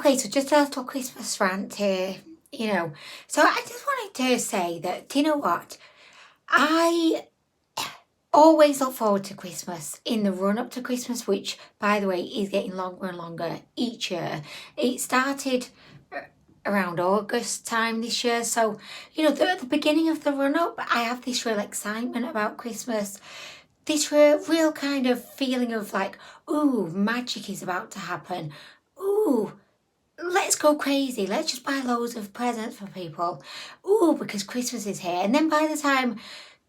Okay, so just a little Christmas rant here, you know. So I just wanted to say that, do you know what? I always look forward to Christmas in the run up to Christmas, which, by the way, is getting longer and longer each year. It started around August time this year. So, at the beginning of the run up, I have this real excitement about Christmas. This real kind of feeling of like, ooh, magic is about to happen. Ooh, let's go crazy. Let's just buy loads of presents for people. Ooh, because Christmas is here. And then by the time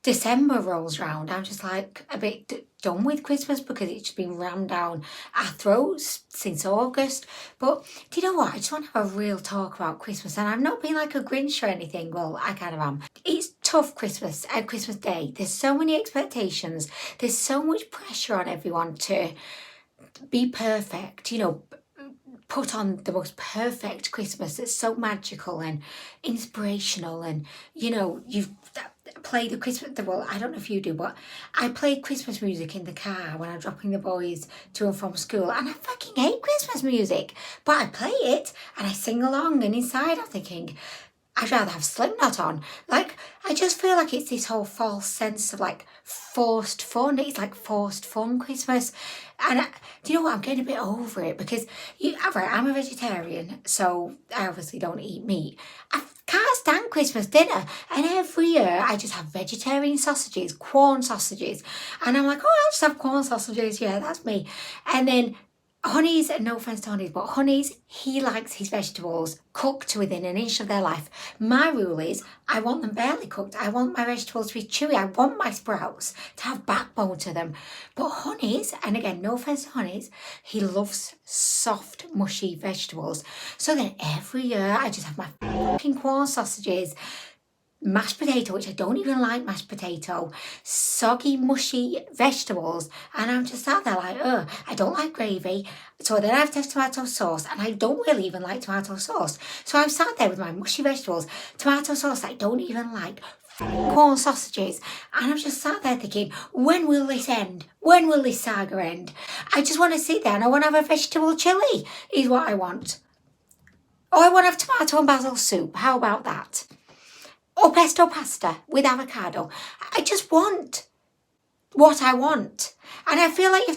December rolls round, I'm just like a bit done with Christmas because it's just been rammed down our throats since August. But do you know what? I just want to have a real talk about Christmas. And I've not been like a Grinch or anything. Well, I kind of am. It's tough Christmas and Christmas Day. There's so many expectations. There's so much pressure on everyone to be perfect, put on the most perfect Christmas that's so magical and inspirational. And you've played the Christmas, well, I don't know if you do, but I play Christmas music in the car when I'm dropping the boys to and from school, and I fucking hate Christmas music, but I play it and I sing along, and inside I'm thinking I'd rather have Slipknot on. Like, I just feel like it's this whole false sense of like forced fun. It's like forced fun Christmas. And do you know what? I'm getting a bit over it because I'm a vegetarian, so I obviously don't eat meat. I can't stand Christmas dinner. And every year I just have vegetarian sausages, corn sausages. And I'm like, oh, I'll just have corn sausages. Yeah, that's me. And then Honey's, no offence to Honey's, but Honey's, he likes his vegetables cooked to within an inch of their life. My rule is I want them barely cooked. I want my vegetables to be chewy. I want my sprouts to have backbone to them. But Honey's, and again, no offence to Honey's, he loves soft, mushy vegetables. So then every year I just have my fucking corn sausages, mashed potato, which I don't even like mashed potato, soggy, mushy vegetables, and I'm just sat there like, I don't like gravy, so then I have to have tomato sauce, and I don't really even like tomato sauce. So I'm sat there with my mushy vegetables, tomato sauce I don't even like, corn sausages, and I'm just sat there thinking, when will this end? When will this saga end? I just want to sit there and I want to have a vegetable chilli, is what I want. Or I want to have tomato and basil soup. How about that? Or pesto pasta with avocado. I just want what I want. And I feel like you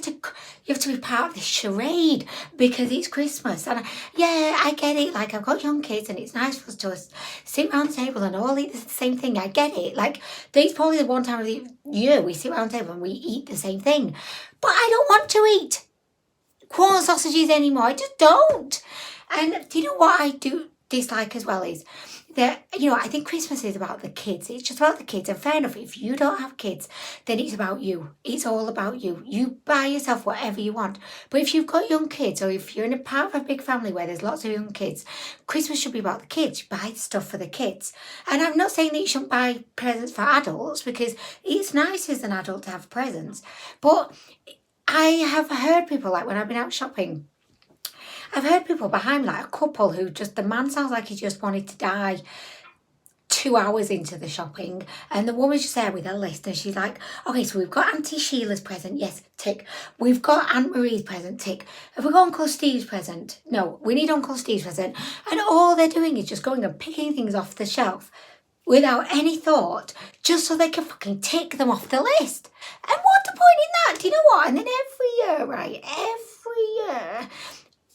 have to be part of this charade because it's Christmas. And I get it. Like, I've got young kids and it's nice for us to sit around the table and all eat the same thing. I get it. Like, there's probably the one time of the year we sit around the table and we eat the same thing. But I don't want to eat corn sausages anymore. I just don't. And do you know what I do dislike as well is that, I think Christmas is about the kids. It's just about the kids. And fair enough, if you don't have kids, then it's about you. It's all about you. You buy yourself whatever you want. But if you've got young kids, or if you're in a part of a big family where there's lots of young kids, Christmas should be about the kids. You buy stuff for the kids. And I'm not saying that you shouldn't buy presents for adults, because it's nice as an adult to have presents. But I have heard people, like when I've been out shopping, I've heard people behind me, like a couple who just, the man sounds like he just wanted to die 2 hours into the shopping, and the woman's just there with her list, and she's like, okay, so we've got Auntie Sheila's present, yes, tick. We've got Aunt Marie's present, tick. Have we got Uncle Steve's present? No, we need Uncle Steve's present. And all they're doing is just going and picking things off the shelf without any thought, just so they can fucking tick them off the list. And what's the point in that? Do you know what? And then every year,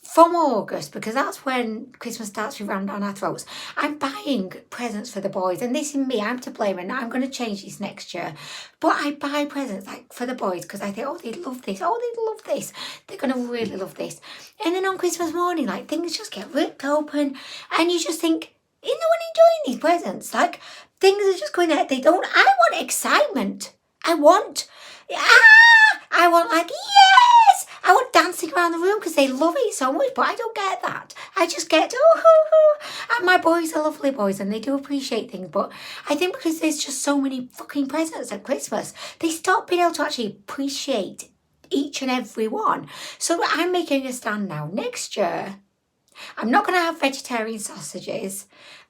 from August, because that's when Christmas starts to ram down our throats, I'm buying presents for the boys. And this is me, I'm to blame, and I'm going to change this next year. But I buy presents like for the boys because I think, oh, they love this. Oh, they love this. They're going to really love this. And then on Christmas morning, like, things just get ripped open. And you just think, is no one enjoying these presents? Like, things are just going out. I want excitement. I want like, yes! I want dancing around the room because they love it so much, but I don't get that. I just get, and my boys are lovely boys and they do appreciate things, but I think because there's just so many fucking presents at Christmas, they stop being able to actually appreciate each and every one. So I'm making a stand now. Next year, I'm not going to have vegetarian sausages.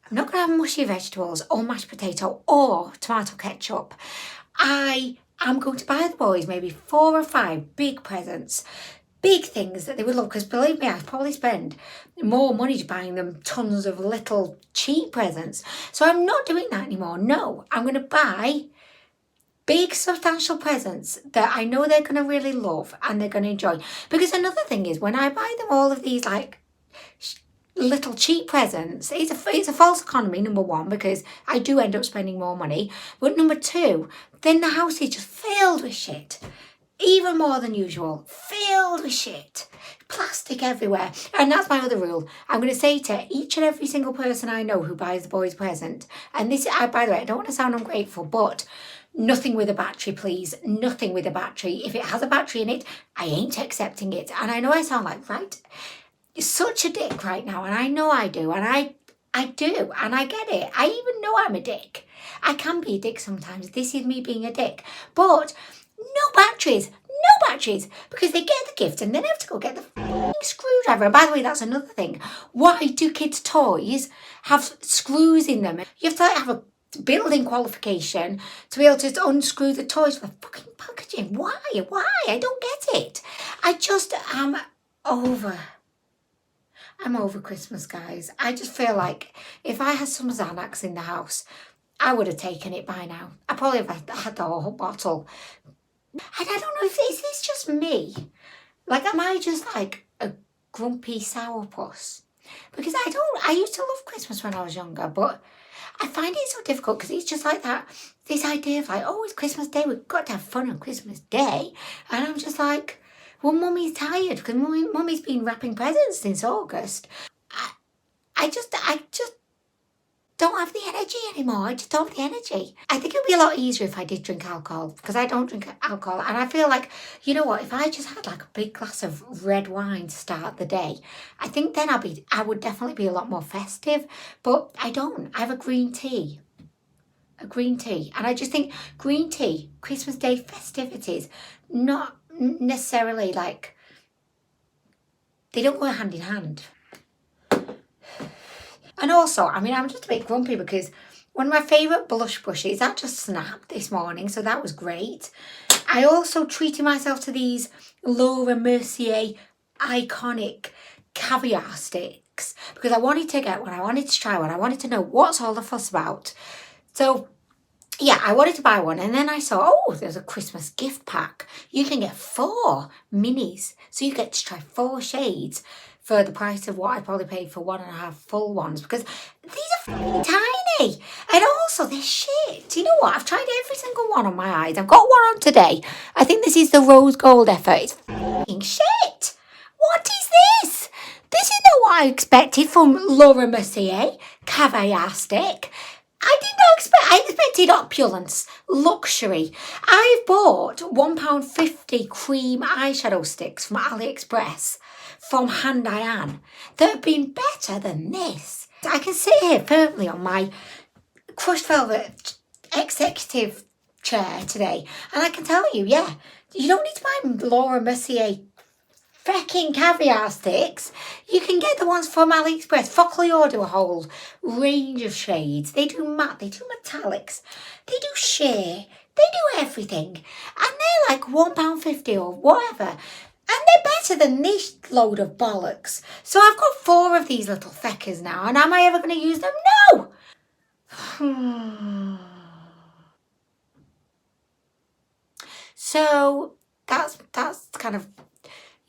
I'm not going to have mushy vegetables or mashed potato or tomato ketchup. I'm going to buy the boys maybe 4 or 5 big presents. big things that they would love, because believe me, I'd probably spend more money buying them tons of little cheap presents. So I'm not doing that anymore. No, I'm going to buy big substantial presents that I know they're going to really love and they're going to enjoy. Because another thing is, when I buy them all of these like little cheap presents, it's a false economy, number one, because I do end up spending more money. But number two, then the house is just filled with shit. Even more than usual, filled with shit, plastic everywhere. And that's my other rule. I'm going to say to each and every single person I know who buys the boys present, and this, by the way, I don't want to sound ungrateful, but nothing with a battery, please. Nothing with a battery. If it has a battery in it, I ain't accepting it. And I know I sound like, right, you're such a dick right now, and I know I do, and I do, and I get it. I even know I'm a dick. I can be a dick sometimes. This is me being a dick. But no batteries, because they get the gift and then have to go get the screwdriver. And by the way, that's another thing. Why do kids' toys have screws in them? You have to have a building qualification to be able to unscrew the toys with the fucking packaging. Why? I don't get it. I just am over. I'm over Christmas, guys. I just feel like if I had some Xanax in the house, I would have taken it by now. I probably have had the whole bottle. I don't know if is this just me? Like, am I just like a grumpy sourpuss? Because I used to love Christmas when I was younger, but I find it so difficult because it's just like that, this idea of like, oh, it's Christmas Day, we've got to have fun on Christmas Day. And I'm just like, well, Mummy's tired because Mummy's been wrapping presents since August. I just don't have the energy anymore. I just don't have the energy. I think it would be a lot easier if I did drink alcohol, because I don't drink alcohol. And I feel like, you know what, if I just had like a big glass of red wine to start the day, I think then I would definitely be a lot more festive. But I don't. I have a green tea. And I just think green tea, Christmas Day festivities, not necessarily like, they don't go hand in hand. And also, I mean, I'm just a bit grumpy because one of my favourite blush brushes, that just snapped this morning, so that was great. I also treated myself to these Laura Mercier iconic caviar sticks because I wanted to get one, I wanted to try one, I wanted to know what's all the fuss about. So, yeah, I wanted to buy one, and then I saw, oh, there's a Christmas gift pack. You can get 4 minis, so you get to try 4 shades for the price of what I probably paid for 1.5 full ones, because these are tiny. And also, they're shit. You know what? I've tried every single one on my eyes. I've got one on today. I think this is the rose gold effort. It's shit. What is this? This is not what I expected from Laura Mercier caviar stick. I expected opulence, luxury. I've bought £1.50 cream eyeshadow sticks from AliExpress from Han Diane that have been better than this. I can sit here firmly on my crushed velvet executive chair today, and I can tell you, yeah, you don't need to buy Laura Mercier fecking caviar sticks. You can get the ones from AliExpress. Foclior do a whole range of shades. They do matte, they do metallics, they do sheer, they do everything. And they're like £1.50 or whatever. And they're better than this load of bollocks. So I've got 4 of these little feckers now. And am I ever going to use them? No! So that's kind of,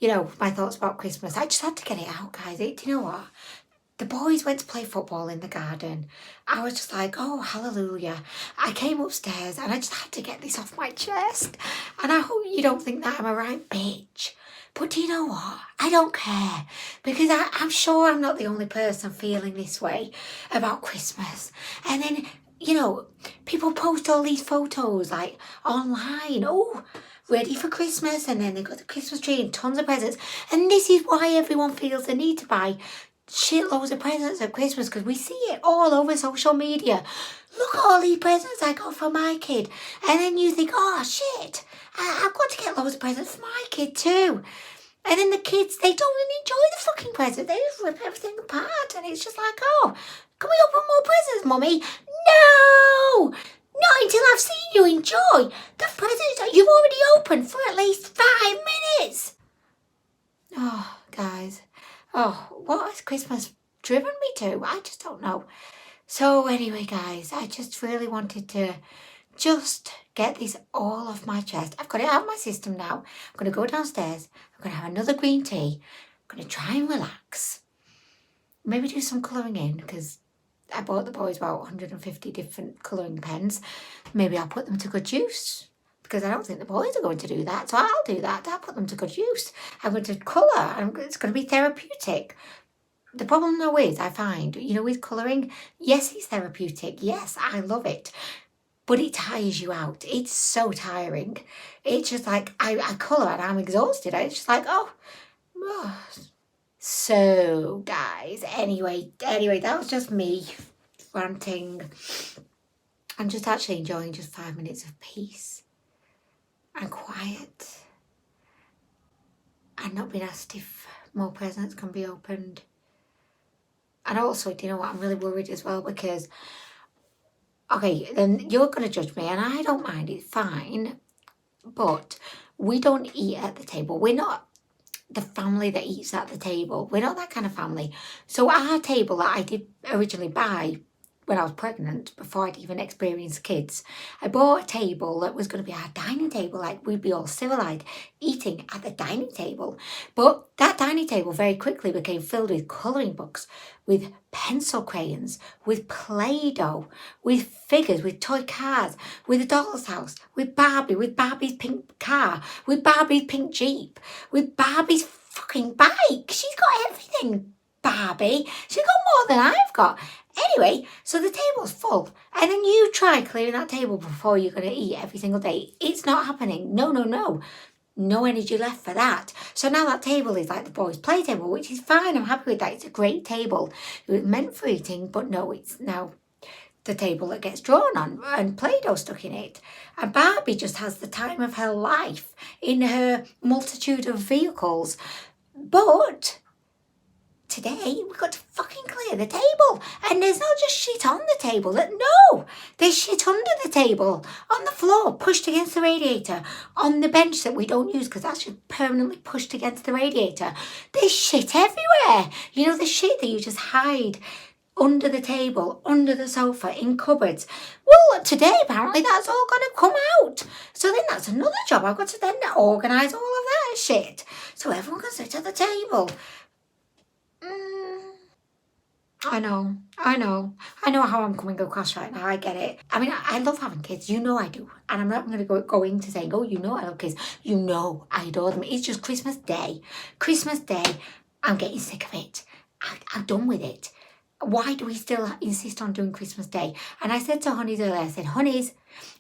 you know, my thoughts about Christmas. I just had to get it out, guys. Do you know what? The boys went to play football in the garden. I was just like, oh, hallelujah. I came upstairs and I just had to get this off my chest. And I hope you don't think that I'm a right bitch. But do you know what? I don't care. Because I'm sure I'm not the only person feeling this way about Christmas. And then, you know, people post all these photos like online. Oh, ready for Christmas. And then they've got the Christmas tree and tons of presents. And this is why everyone feels the need to buy shitloads of presents at Christmas, because we see it all over social media. Look at all these presents I got for my kid. And then you think, oh shit, I've got to get loads of presents for my kid too. And then the kids, they don't really enjoy the fucking present. They just rip everything apart. And it's just like, oh, can we open more presents, Mummy? No! Not until I've seen you enjoy the presents that you've already opened for at least 5 minutes. Oh, guys. Oh, what has Christmas driven me to? I just don't know. So anyway, guys, I just really wanted to just get this all off my chest. I've got it out of my system now. I'm going to go downstairs. I'm going to have another green tea. I'm going to try and relax. Maybe do some colouring in because I bought the boys about 150 different colouring pens. Maybe I'll put them to good use because I don't think the boys are going to do that. So I'll do that. I'll put them to good use. I'm going to colour. It's going to be therapeutic. The problem though is, I find, with colouring, yes, it's therapeutic. Yes, I love it. But it tires you out. It's so tiring. It's just like, I colour and I'm exhausted. It's just like, oh. So, guys, anyway, that was just me ranting. I'm just actually enjoying just 5 minutes of peace and quiet and not being asked if more presents can be opened. And also, do you know what? I'm really worried as well because, okay, then you're going to judge me and I don't mind, it's fine. But we don't eat at the table. We're not the family that eats at the table. We're not that kind of family. So our table that I did originally buy when I was pregnant, before I'd even experienced kids, I bought a table that was going to be our dining table, like we'd be all civilized eating at the dining table. But that dining table very quickly became filled with colouring books, with pencil crayons, with Play-Doh, with figures, with toy cars, with a doll's house, with Barbie, with Barbie's pink car, with Barbie's pink Jeep, with Barbie's fucking bike. She's got everything, Barbie. She's got more than I've got. Anyway, so the table's full. And then you try clearing that table before you're going to eat every single day. It's not happening. No. No energy left for that. So now that table is like the boys' play table, which is fine. I'm happy with that. It's a great table. It was meant for eating, but no, it's now the table that gets drawn on and Play-Doh stuck in it. And Barbie just has the time of her life in her multitude of vehicles. But today we've got to fucking clear the table, and there's not just shit on the table. No, there's shit under the table, on the floor, pushed against the radiator, on the bench that we don't use because that's just permanently pushed against the radiator. There's shit everywhere. The shit that you just hide under the table, under the sofa, in cupboards. Well, today apparently that's all going to come out. So then that's another job. I've got to then organise all of that shit so everyone can sit at the table. I know how I'm coming across right now. I get it. I mean, I love having kids. I do. And I'm not going to go into saying, oh, I love kids. I adore them. It's just Christmas Day. Christmas Day, I'm getting sick of it. I'm done with it. Why do we still insist on doing Christmas Day? And I said to Honeys earlier, I said, Honeys,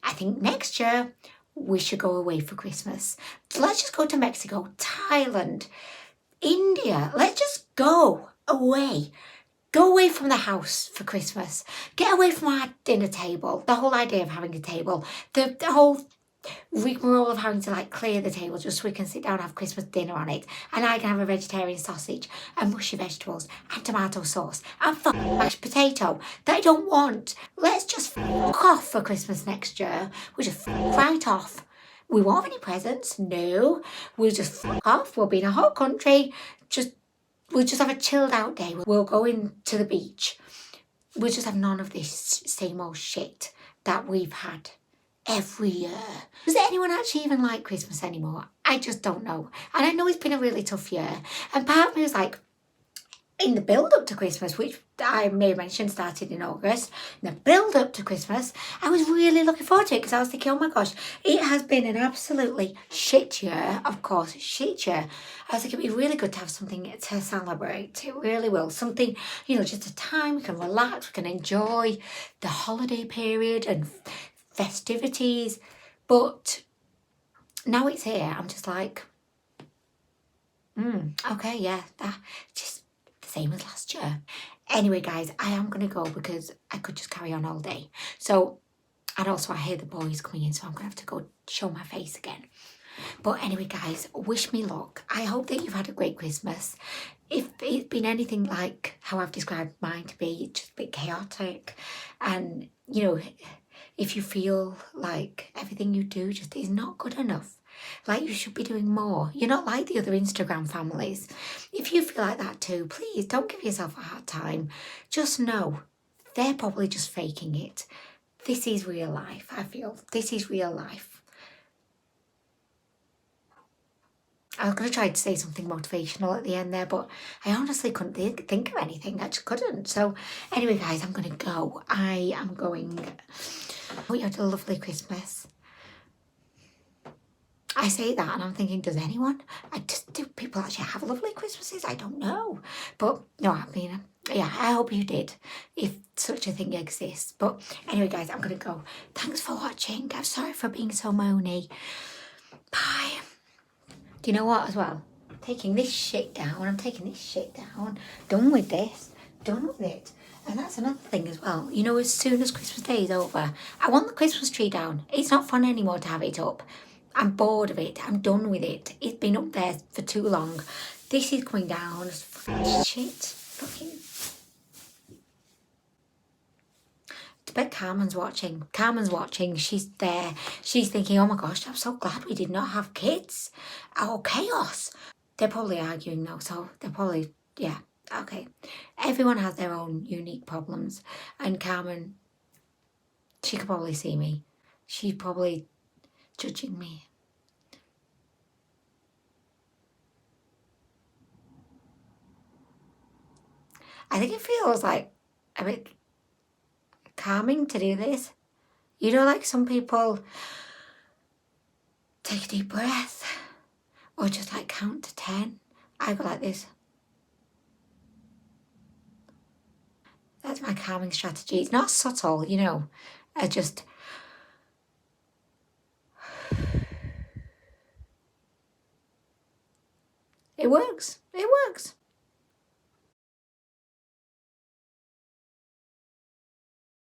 I think next year we should go away for Christmas. Let's just go to Mexico, Thailand, India. Let's just go away. Go away from the house for Christmas. Get away from our dinner table. The whole idea of having a table. The whole rigmarole of having to clear the table just so we can sit down and have Christmas dinner on it. And I can have a vegetarian sausage and mushy vegetables and tomato sauce and fucking mashed potato that I don't want. Let's just fuck off for Christmas next year. We'll just fuck right off. We won't have any presents. No. We'll just fuck off. We'll be in a hot country. We'll just have a chilled out day. We'll go into the beach. We'll just have none of this same old shit that we've had every year. Does anyone actually even like Christmas anymore? I just don't know. And I know it's been a really tough year. And part of me was like, in the build-up to Christmas, which I may have mentioned started in August, in the build-up to Christmas, I was really looking forward to it because I was thinking, oh my gosh, it has been an absolutely shit year. Of course, shit year. I was thinking it'd be really good to have something to celebrate. It really will. Something, just a time we can relax, we can enjoy the holiday period and festivities. But now it's here, I'm just like, okay, yeah, just same as last year. Anyway, guys, I am going to go because I could just carry on all day. So, and also I hear the boys coming in, so I'm going to have to go show my face again. But anyway, guys, wish me luck. I hope that you've had a great Christmas. If it's been anything like how I've described mine to be, just a bit chaotic, and, if you feel like everything you do just is not good enough, Like, you should be doing more. You're not like the other Instagram families. If you feel like that too, please don't give yourself a hard time. Just know they're probably just faking it. This is real life, I feel. This is real life. I was going to try to say something motivational at the end there, but I honestly couldn't think of anything. I just couldn't. So anyway, guys, I'm going to go. I am going. Oh, you had a lovely Christmas. I say that and I'm thinking, does anyone? Do people actually have lovely Christmases? I don't know. But no, I mean, yeah, I hope you did, if such a thing exists. But anyway, guys, I'm going to go. Thanks for watching. I'm sorry for being so moany. Bye. Do you know what as well? I'm taking this shit down. Done with this. Done with it. And that's another thing as well. You know, as soon as Christmas Day is over, I want the Christmas tree down. It's not fun anymore to have it up. I'm bored of it. I'm done with it. It's been up there for too long. This is coming down. Shit. Fucking. I bet Carmen's watching. She's there. She's thinking, oh my gosh, I'm so glad we did not have kids. Oh, chaos. They're probably arguing now, so they're probably, yeah, okay. Everyone has their own unique problems. And Carmen, she could probably see me. She's probably judging me. I think it feels like a bit calming to do this. You know, like some people take a deep breath or just like count to 10. I go like this. That's my calming strategy. It's not subtle, you know. I just... It works. It works.